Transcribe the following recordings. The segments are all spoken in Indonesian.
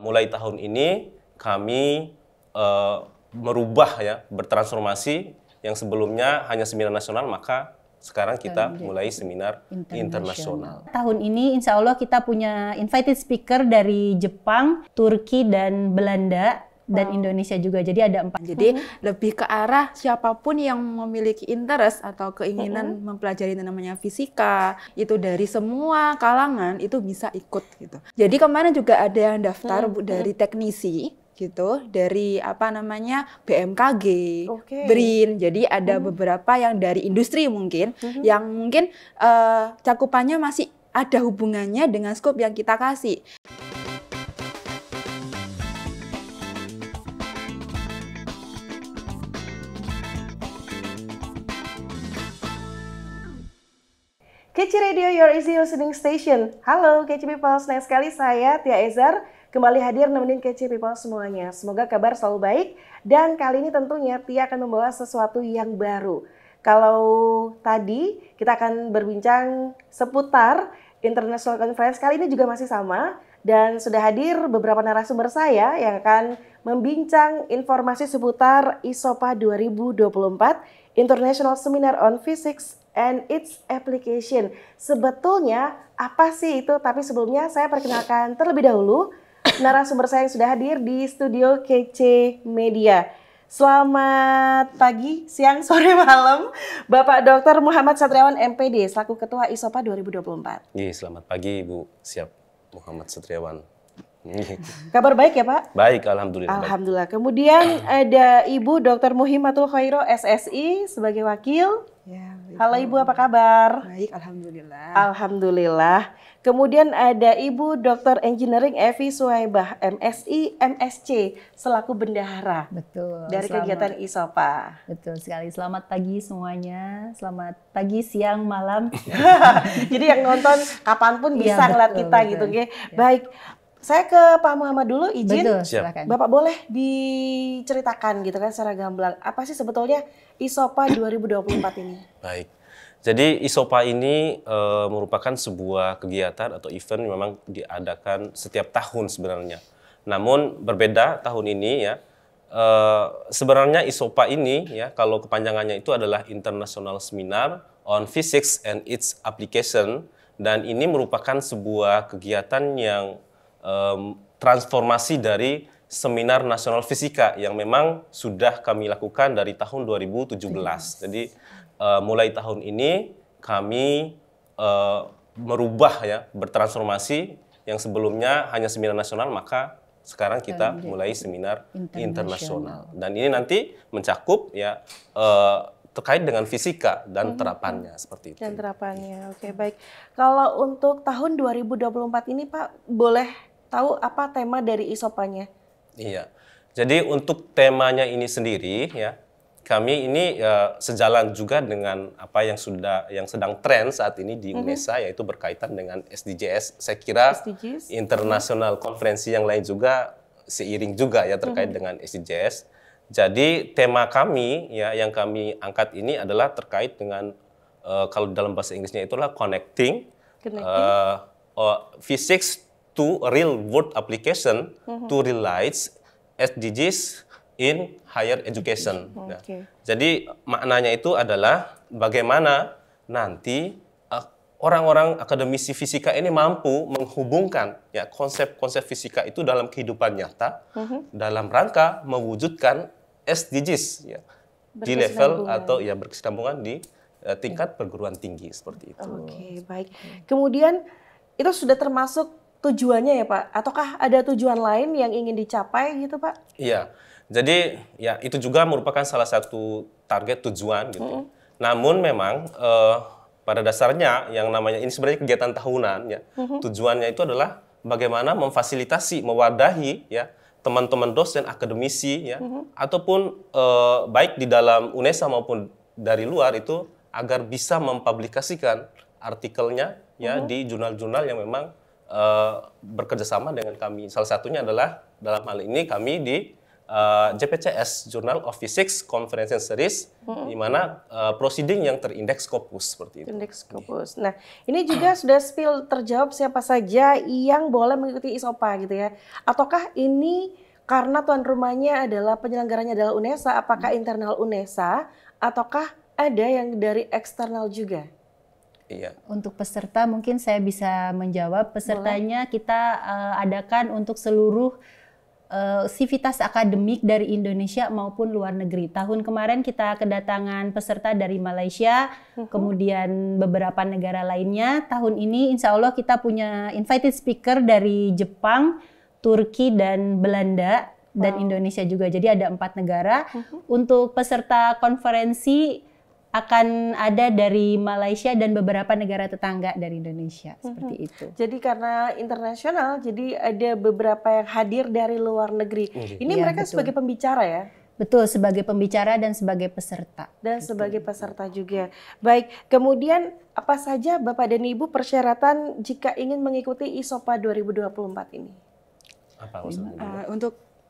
Mulai tahun ini kami merubah ya, bertransformasi yang sebelumnya hanya seminar nasional, maka sekarang kita mulai seminar internasional. Tahun ini insya Allah kita punya invited speaker dari Jepang, Turki, dan Belanda. Dan Indonesia juga, jadi ada 4. Jadi lebih ke arah siapapun yang memiliki interest atau keinginan mempelajari namanya fisika, itu dari semua kalangan itu bisa ikut gitu. Jadi kemarin juga ada yang daftar dari teknisi gitu, dari BMKG, BRIN. Jadi ada beberapa yang dari industri mungkin, yang mungkin cakupannya masih ada hubungannya dengan skop yang kita kasih. Kece Radio, your easy listening station. Halo Kece People, senang sekali saya Tia Ezer kembali hadir nemenin Kece People semuanya. Semoga kabar selalu baik dan kali ini tentunya Tia akan membawa sesuatu yang baru. Kalau tadi kita akan berbincang seputar International Conference, kali ini juga masih sama dan sudah hadir beberapa narasumber saya yang akan membincang informasi seputar ISOPA 2024 International Seminar on Physics and its Application. Sebetulnya apa sih itu? Tapi sebelumnya saya perkenalkan terlebih dahulu narasumber saya yang sudah hadir di studio Kece Media. Selamat pagi, siang, sore, malam, Bapak Dr. Muhammad Satriawan MPD selaku Ketua ISOPA 2024. Iya, selamat pagi Ibu. Siap, Muhammad Satriawan. Kabar baik ya Pak? Baik, alhamdulillah. Alhamdulillah. Kemudian ada Ibu Dr. Muhimmatul Khairo SSI sebagai wakil. Ya, halo Ibu, apa kabar? Baik, alhamdulillah. Alhamdulillah. Kemudian ada Ibu Dr. Engineering Evi Suhaibah MSI MSC selaku bendahara. Betul. Dari kegiatan ISOPA. Betul sekali. Selamat pagi semuanya. Selamat pagi, siang, malam. Jadi yang nonton kapanpun bisa ngeliat kita gitu. Ya. Baik. Saya ke Pak Muhammad dulu, izin. Betul, silakan. Bapak boleh diceritakan gitu kan secara gamblang, apa sih sebetulnya ISOPA 2024 ini? Baik, jadi ISOPA ini merupakan sebuah kegiatan atau event yang memang diadakan setiap tahun sebenarnya. Namun berbeda tahun ini ya, sebenarnya ISOPA ini ya, kalau kepanjangannya itu adalah International Seminar on Physics and its Application, dan ini merupakan sebuah kegiatan yang transformasi dari Seminar Nasional Fisika yang memang sudah kami lakukan dari tahun 2017. Jadi mulai tahun ini kami merubah ya, bertransformasi yang sebelumnya hanya seminar nasional, maka sekarang kita mulai seminar internasional. Dan ini nanti mencakup ya terkait dengan fisika dan terapannya seperti itu. Dan terapannya, oke baik. Kalau untuk tahun 2024 ini Pak, boleh tahu apa tema dari ISOPA-nya? Iya, jadi untuk temanya ini sendiri ya, kami ini sejalan juga dengan apa yang sedang tren saat ini di UNESA, yaitu berkaitan dengan SDGs. Saya kira internasional konferensi yang lain juga seiring juga ya terkait dengan SDGs. Jadi tema kami ya yang kami angkat ini adalah terkait dengan kalau dalam bahasa Inggrisnya itulah connecting physics to real world application to realize SDGs in higher education. Nah, jadi maknanya itu adalah bagaimana nanti orang-orang akademisi fisika ini mampu menghubungkan ya konsep-konsep fisika itu dalam kehidupan nyata dalam rangka mewujudkan SDGs ya di level atau ya berkesinambungan di tingkat perguruan tinggi seperti itu. Oke, baik. Kemudian itu sudah termasuk tujuannya ya Pak? Ataukah ada tujuan lain yang ingin dicapai gitu Pak? Iya, jadi ya itu juga merupakan salah satu target tujuan gitu. Namun memang pada dasarnya yang namanya ini sebenarnya kegiatan tahunan ya. Tujuannya itu adalah bagaimana memfasilitasi, mewadahi ya teman-teman dosen akademisi ya ataupun baik di dalam UNESA maupun dari luar itu agar bisa mempublikasikan artikelnya ya di jurnal-jurnal yang memang bekerjasama dengan kami. Salah satunya adalah dalam hal ini kami di JPCS Journal of Physics Conference Series, di mana proceeding yang terindeks Scopus seperti itu. Indeks Scopus. Nah, ini juga sudah spill terjawab siapa saja yang boleh mengikuti ISOPA gitu ya. Ataukah ini karena tuan rumahnya adalah penyelenggaranya adalah UNESA, apakah internal UNESA ataukah ada yang dari eksternal juga? Iya. Untuk peserta mungkin saya bisa menjawab. Pesertanya kita adakan untuk seluruh sivitas akademik dari Indonesia maupun luar negeri. Tahun kemarin kita kedatangan peserta dari Malaysia, kemudian beberapa negara lainnya. Tahun ini insya Allah kita punya invited speaker dari Jepang, Turki, dan Belanda, dan Indonesia juga. Jadi ada 4 negara. Untuk peserta konferensi akan ada dari Malaysia dan beberapa negara tetangga dari Indonesia, seperti itu. Jadi karena internasional, jadi ada beberapa yang hadir dari luar negeri. Ini Ya, mereka betul. sebagai pembicara ya? Betul, sebagai pembicara dan sebagai peserta. Dan sebagai peserta juga. Baik, kemudian apa saja Bapak dan Ibu persyaratan jika ingin mengikuti ISOPA 2024 ini? Apa maksudnya?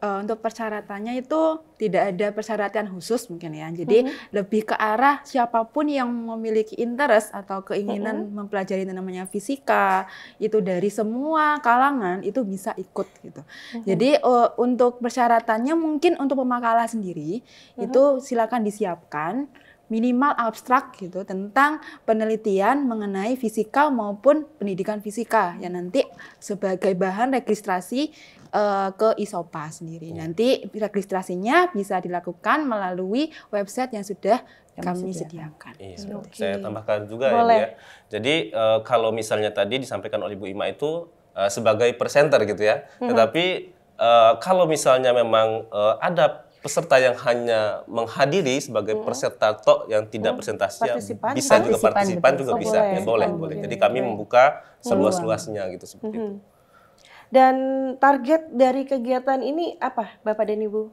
Untuk persyaratannya itu tidak ada persyaratan khusus mungkin ya. Jadi lebih ke arah siapapun yang memiliki interest atau keinginan mempelajari yang namanya fisika, itu dari semua kalangan itu bisa ikut gitu. Jadi untuk persyaratannya mungkin untuk pemakalah sendiri itu silakan disiapkan minimal abstrak gitu tentang penelitian mengenai fisika maupun pendidikan fisika yang nanti sebagai bahan registrasi ke ISOPA sendiri. Nanti registrasinya bisa dilakukan melalui website yang sudah kami sediakan. Iya. Saya tambahkan juga ya, Bu ya. Jadi kalau misalnya tadi disampaikan oleh Bu Ima itu sebagai presenter gitu ya. Tetapi kalau misalnya memang ada peserta yang hanya menghadiri sebagai peserta tok yang tidak presentasi, bisa juga partisipan juga bisa. Ya, boleh. Jadi kami membuka seluas-luasnya gitu seperti itu. Dan target dari kegiatan ini apa, Bapak dan Ibu?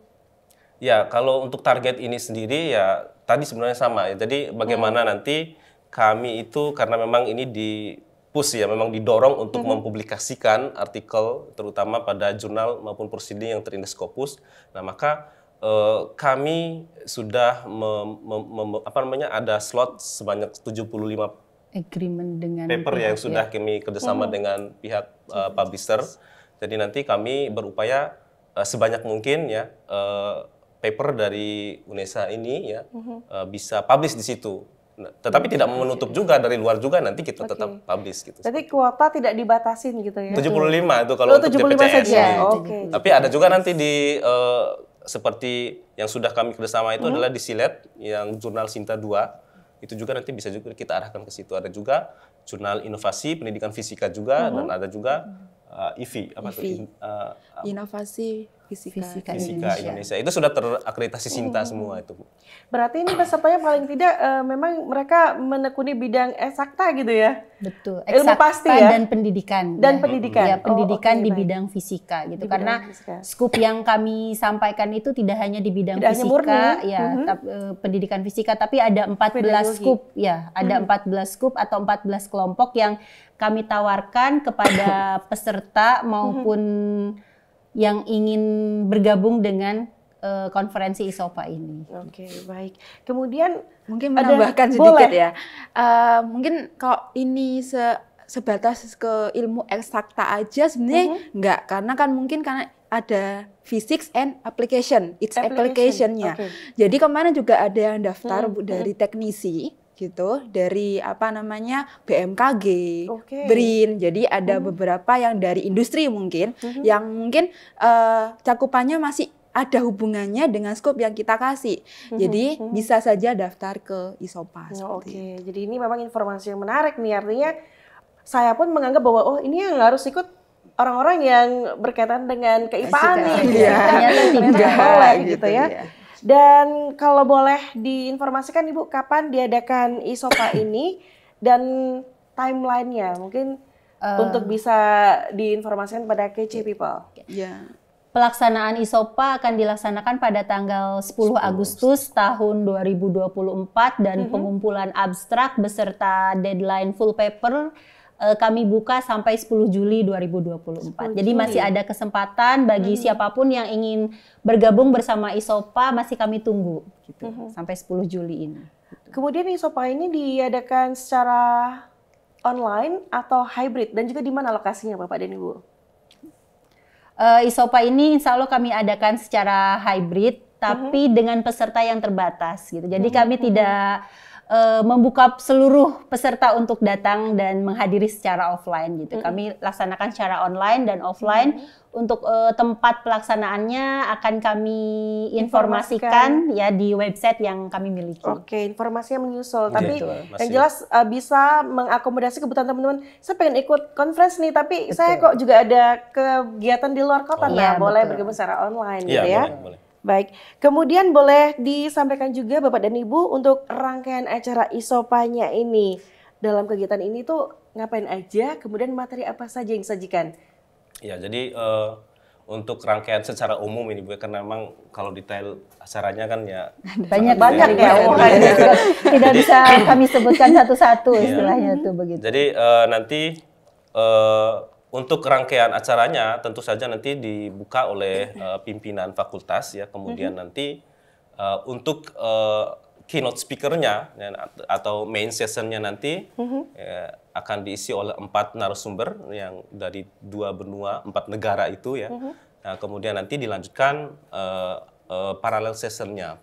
Ya, kalau untuk target ini sendiri ya tadi sebenarnya sama ya. Jadi bagaimana nanti kami itu karena memang ini di-push ya, memang didorong untuk mempublikasikan artikel terutama pada jurnal maupun proceeding yang terindeks Scopus. Nah, maka kami sudah ada slot sebanyak 75 Agreement dengan paper pihak, yang sudah kami kerjasama dengan pihak publisher. Jadi nanti kami berupaya sebanyak mungkin ya paper dari UNESA ini ya bisa publish di situ. Nah, tetapi tidak menutup juga dari luar juga nanti kita tetap publish gitu. Jadi kuota tidak dibatasin gitu ya? 75 itu kalau untuk 75 JPCS. saja. Ya. Oke. Tapi ada juga nanti di seperti yang sudah kami kerjasama itu adalah di Silet yang jurnal Sinta 2. Itu juga nanti bisa juga kita arahkan ke situ. Ada juga jurnal inovasi pendidikan fisika juga dan ada juga IFI Inovasi Fisika Indonesia. Itu sudah terakreditasi Sinta semua itu. Berarti ini pesertanya paling tidak memang mereka menekuni bidang eksakta gitu ya? Betul, Ilmu eksakta pasti ya? dan pendidikan. Dan pendidikan. Ya, pendidikan oke, di baik. bidang fisika gitu. Di Karena bidang fisika. skup yang kami sampaikan itu tidak hanya di bidang Tidak hanya fisika, murni. ya, pendidikan fisika, tapi ada 14 Pedagogi. skup, ya, ada 14 skup atau 14 kelompok yang kami tawarkan kepada peserta maupun yang ingin bergabung dengan konferensi ISOPA ini. Oke, baik. Kemudian Mungkin ada- menambahkan sedikit boleh. ya. Mungkin kalau ini sebatas ke ilmu eksakta aja sebenarnya enggak, karena kan mungkin karena ada physics and application, it's application-nya. Oke. Jadi kemarin juga ada yang daftar dari teknisi gitu, dari BMKG, Oke. BRIN. Jadi ada beberapa yang dari industri mungkin yang mungkin cakupannya masih ada hubungannya dengan skop yang kita kasih. Jadi bisa saja daftar ke ISOPA. Oke, jadi ini memang informasi yang menarik nih. Artinya saya pun menganggap bahwa oh ini yang harus ikut orang-orang yang berkaitan dengan keipaan nih. Iya. Ternyata Tidak tidak boleh gitu gitu ya. ya. Dan kalau boleh diinformasikan Ibu kapan diadakan ISOPA ini dan timelinenya mungkin untuk bisa diinformasikan pada KC People. Ya. Pelaksanaan ISOPA akan dilaksanakan pada tanggal 10 Agustus tahun 2024 dan pengumpulan abstrak beserta deadline full paper kami buka sampai 10 Juli 2024. Jadi masih ada kesempatan bagi siapapun yang ingin bergabung bersama ISOPA, masih kami tunggu gitu, sampai 10 Juli ini. Kemudian ISOPA ini diadakan secara online atau hybrid, dan juga di mana lokasinya Bapak dan Ibu? ISOPA ini insya Allah kami adakan secara hybrid, tapi dengan peserta yang terbatas gitu. Jadi kami tidak membuka seluruh peserta untuk datang dan menghadiri secara offline gitu. Kami laksanakan secara online dan offline. Untuk tempat pelaksanaannya akan kami informasikan ya di website yang kami miliki. Oke, informasinya menyusul. Tapi betul. yang jelas bisa mengakomodasi kebutuhan teman-teman. Saya pengen ikut conference nih, tapi saya kok juga ada kegiatan di luar kota. Nah, boleh bergabung secara online gitu ya. Boleh. Baik, kemudian boleh disampaikan juga Bapak dan Ibu untuk rangkaian acara ISOPA-nya ini. Dalam kegiatan ini tuh ngapain aja, kemudian materi apa saja yang disajikan? Ya, jadi untuk rangkaian secara umum ini Bu, karena memang kalau detail acaranya kan ya banyak ya. Tidak bisa kami sebutkan satu-satu istilahnya tuh begitu. Jadi nanti untuk rangkaian acaranya tentu saja nanti dibuka oleh pimpinan fakultas ya, kemudian nanti untuk keynote speaker-nya atau main session-nya nanti akan diisi oleh 4 narasumber yang dari 2 benua 4 negara itu ya. Nah, kemudian nanti dilanjutkan parallel session-nya.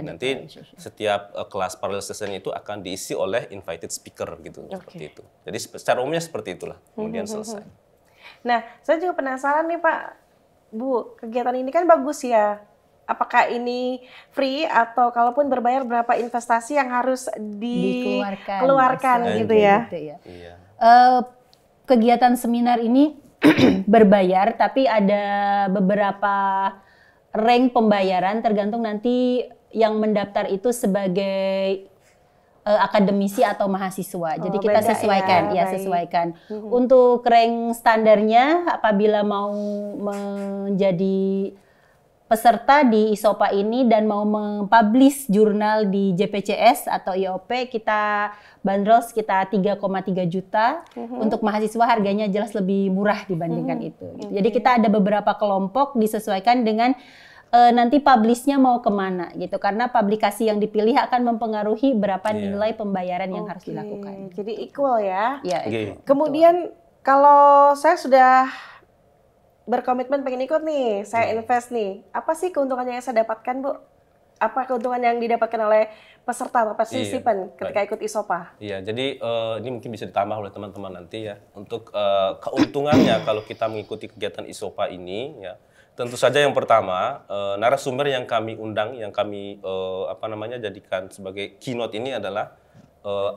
Nanti setiap kelas parallel session itu akan diisi oleh invited speaker gitu, seperti itu. Jadi secara umumnya seperti itulah. Kemudian selesai. Nah, saya juga penasaran nih Pak, Bu, kegiatan ini kan bagus ya. Apakah ini free atau kalaupun berbayar berapa investasi yang harus dikeluarkan gitu ya? Iya. Kegiatan seminar ini berbayar, tapi ada beberapa rank pembayaran tergantung nanti yang mendaftar itu sebagai akademisi atau mahasiswa. Jadi kita sesuaikan, sesuaikan. Untuk rank standarnya, apabila mau menjadi peserta di ISOPA ini dan mau mempublish jurnal di JPCS atau IOP, kita bandrol sekitar 3,3 juta. Untuk mahasiswa harganya jelas lebih murah dibandingkan itu. Jadi kita ada beberapa kelompok disesuaikan dengan nanti publishnya mau kemana gitu, karena publikasi yang dipilih akan mempengaruhi berapa nilai pembayaran yang harus dilakukan. Jadi equal ya. Kemudian kalau saya sudah berkomitmen pengen ikut nih, saya invest nih, apa sih keuntungannya yang saya dapatkan Bu? Apa keuntungan yang didapatkan oleh peserta atau partisipan ketika ikut ISOPA? Iya, jadi ini mungkin bisa ditambah oleh teman-teman nanti ya. Untuk keuntungannya kalau kita mengikuti kegiatan ISOPA ini ya, tentu saja yang pertama narasumber yang kami undang, yang kami jadikan sebagai keynote ini adalah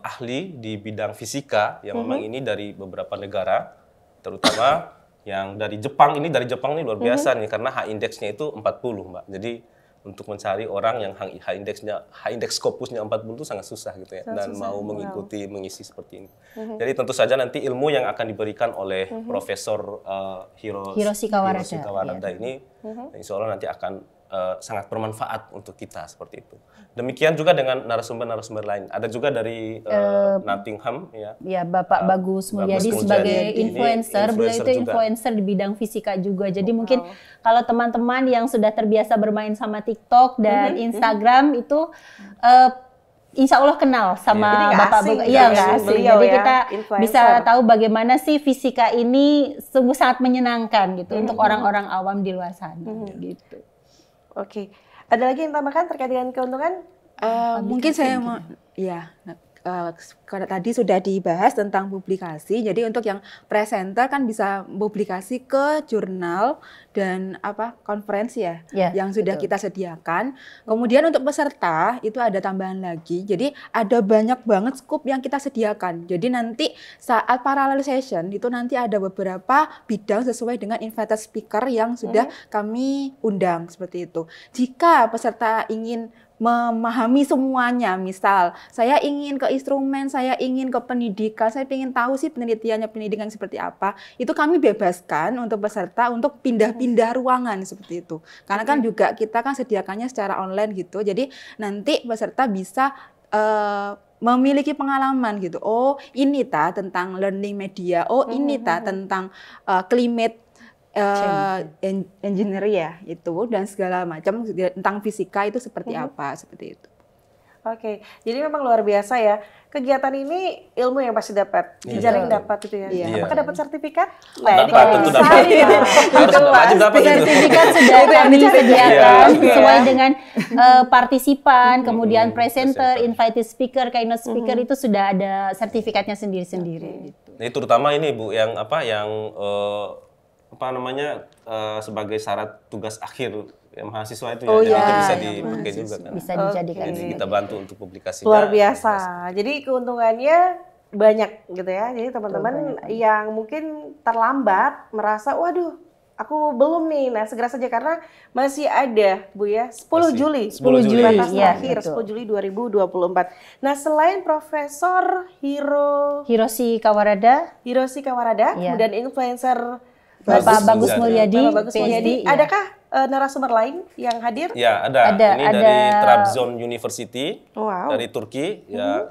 ahli di bidang fisika yang memang ini dari beberapa negara, terutama yang dari Jepang ini luar biasa nih, karena H-indeksnya itu 40 Mbak. Jadi untuk mencari orang yang H-indeks Scopusnya 40 itu sangat susah gitu ya, dan mau mengisi seperti ini. Jadi tentu saja nanti ilmu yang akan diberikan oleh Profesor Hiroshi Kawarada ini, insya Allah nanti akan sangat bermanfaat untuk kita seperti itu. Demikian juga dengan narasumber-narasumber lain. Ada juga dari Nottingham ya. Ya, Bapak Bagus Mulyadi sebagai influencer. Beliau itu influencer di bidang fisika juga. Jadi mungkin kalau teman-teman yang sudah terbiasa bermain sama TikTok dan Instagram itu insya Allah kenal sama Bapak Bagus. Iya, nggak asing. Jadi kita bisa tahu bagaimana sih fisika ini sungguh sangat menyenangkan gitu untuk orang-orang awam di luar sana gitu. Oke, ada lagi yang tambahkan terkait dengan keuntungan? Mungkin saya mau, karena tadi sudah dibahas tentang publikasi. Jadi untuk yang presenter kan bisa publikasi ke jurnal dan konferensi yang sudah kita sediakan. Kemudian untuk peserta itu ada tambahan lagi. Jadi ada banyak banget scoop yang kita sediakan. Jadi nanti saat parallel session itu nanti ada beberapa bidang sesuai dengan invited speaker yang sudah kami undang seperti itu. Jika peserta ingin memahami semuanya, misal saya ingin ke instrumen, saya ingin ke pendidikan, saya ingin tahu sih penelitiannya pendidikan seperti apa, itu kami bebaskan untuk peserta untuk pindah-pindah ruangan seperti itu. Karena kan juga kita kan sediakannya secara online gitu, jadi nanti peserta bisa memiliki pengalaman gitu. Oh, ini tentang learning media. Oh, ini tentang climate engineer ya itu dan segala macam tentang fisika itu seperti apa seperti itu. Oke, jadi memang luar biasa ya. Kegiatan ini ilmu yang pasti dapat, jejaring dapat gitu ya. Apakah dapat sertifikat? Nah, dapat, tentu dapat. Harus wajib dapat itu. Sertifikat sudah kami sediakan sesuai dengan partisipan, kemudian presenter, invited speaker, keynote speaker itu sudah ada sertifikatnya sendiri-sendiri. Gitu. Nah, terutama ini Bu yang sebagai syarat tugas akhir ya, mahasiswa itu itu bisa dipakai juga kan. Bisa dijadikan. Jadi kita bantu untuk publikasinya. Luar biasa. Jadi keuntungannya banyak gitu ya. Jadi teman-teman yang mungkin terlambat merasa waduh aku belum nih. Nah, segera saja karena masih ada Bu ya 10 Juli batas terakhir 10 Juli 2024. Nah, selain Profesor Hiroshi Kawarada, kemudian influencer Bapak Bagus Mulyadi, PhD, adakah narasumber lain yang hadir? Ya, ada. Ini dari Trabzon University dari Turki, ya,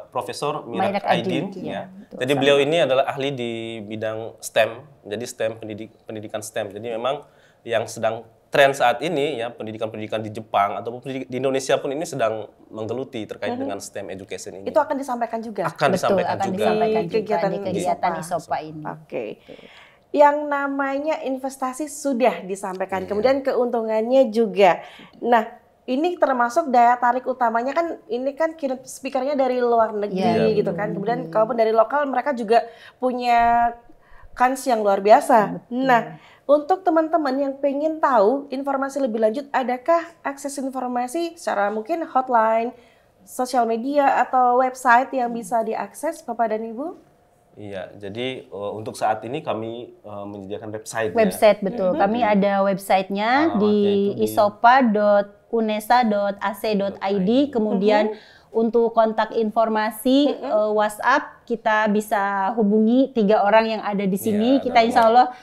Profesor Mirak Aydin. Ya. Jadi beliau ini adalah ahli di bidang STEM, jadi STEM pendidikan STEM. Jadi memang yang sedang tren saat ini ya pendidikan-pendidikan di Jepang ataupun di Indonesia pun ini sedang menggeluti terkait dengan STEM education ini. Itu akan disampaikan juga. Akan disampaikan juga di kegiatan ISOPA ini. Oke. Yang namanya investasi sudah disampaikan, kemudian keuntungannya juga. Nah, ini termasuk daya tarik utamanya kan, ini kan keynote speakernya dari luar negeri gitu kan. Kemudian kalaupun dari lokal mereka juga punya kans yang luar biasa. Nah, untuk teman-teman yang pengen tahu informasi lebih lanjut, adakah akses informasi secara mungkin hotline, sosial media atau website yang bisa diakses Bapak dan Ibu? Iya, jadi untuk saat ini kami menyediakan website. Betul. Kami ada websitenya di isopa.unesa.ac.id. Kemudian untuk kontak informasi WhatsApp kita bisa hubungi 3 orang yang ada di sini. Kita insya Allah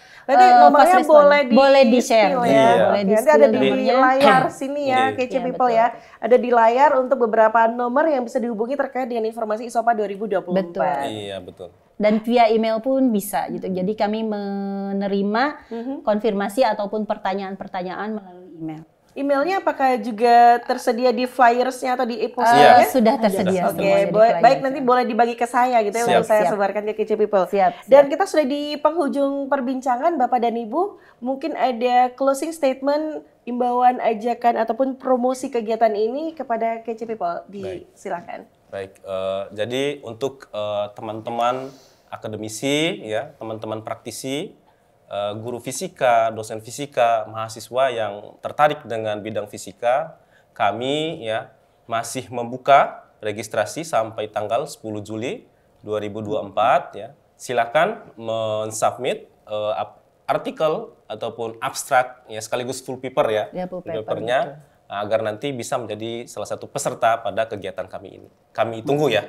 nomornya boleh di-share ya. Nanti ada di layar sini ya, KC People ya. Ada di layar untuk beberapa nomor yang bisa dihubungi terkait dengan informasi ISOPA 2024. Iya, betul. Dan via email pun bisa gitu. Jadi kami menerima konfirmasi ataupun pertanyaan-pertanyaan melalui email. Emailnya apakah juga tersedia di flyersnya atau di e-postnya? Sudah tersedia. Oke, baik nanti boleh dibagi ke saya gitu ya untuk saya sebarkan ke KC People. Dan kita sudah di penghujung perbincangan Bapak dan Ibu, mungkin ada closing statement, imbauan, ajakan ataupun promosi kegiatan ini kepada KC People. Silakan. Baik, jadi untuk teman-teman akademisi, ya, teman-teman praktisi, guru fisika, dosen fisika, mahasiswa yang tertarik dengan bidang fisika, kami ya masih membuka registrasi sampai tanggal 10 Juli 2024. Ya. Silakan mensubmit artikel ataupun abstrak, ya, sekaligus full paper ya, papernya. Agar nanti bisa menjadi salah satu peserta pada kegiatan kami ini. Kami tunggu ya.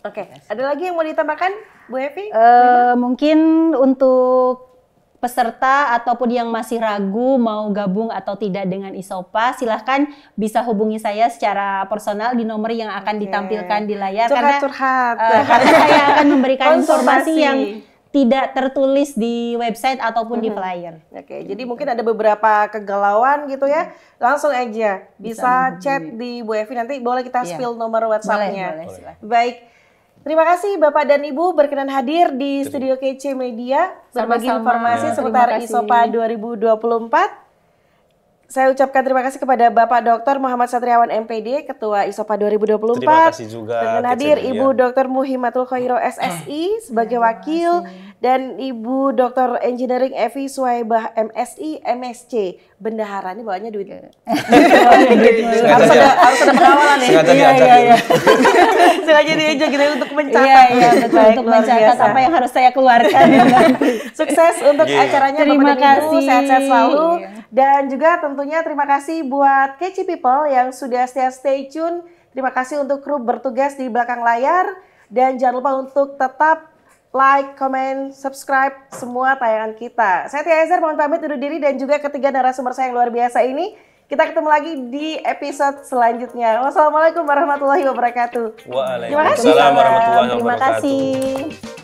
Oke, ada lagi yang mau ditambahkan, Bu Evi? Mungkin untuk peserta ataupun yang masih ragu mau gabung atau tidak dengan ISOPA, silahkan bisa hubungi saya secara personal di nomor yang akan ditampilkan di layar. Karena saya akan memberikan informasi yang tidak tertulis di website ataupun di flyer. Oke, jadi mungkin ada beberapa kegalauan gitu ya, langsung aja bisa chat di Bu Evi, nanti boleh kita spill nomor WhatsApp-nya. Boleh. Baik, terima kasih Bapak dan Ibu berkenan hadir di Studio KC Media berbagi informasi seputar ISOPA 2024. Saya ucapkan terima kasih kepada Bapak Dr. Muhammad Satriawan MPD, Ketua ISOPA 2024. Terima kasih juga. Dan hadir Ibu Dr. Muhimatul Khairo SSI sebagai wakil, dan Ibu Dr. Engineering Evi Suhaibah MSI MSC. Bendahara, ini bawanya duit. Harus ada pengawalan ya. Sengaja diajak gitu untuk mencatat. Iya, betul. Untuk mencatat apa yang harus saya keluarkan. Sukses untuk acaranya Bapak dan Ibu, sehat-sehat selalu. Dan juga tentunya terima kasih buat KC People yang sudah stay tune. Terima kasih untuk kru bertugas di belakang layar. Dan jangan lupa untuk tetap like, comment, subscribe semua tayangan kita. Saya Tia Ezer, mohon pamit undur diri, dan juga ketiga narasumber saya yang luar biasa ini. Kita ketemu lagi di episode selanjutnya. Wassalamualaikum warahmatullahi wabarakatuh. Waalaikumsalam warahmatullahi wabarakatuh. Terima kasih.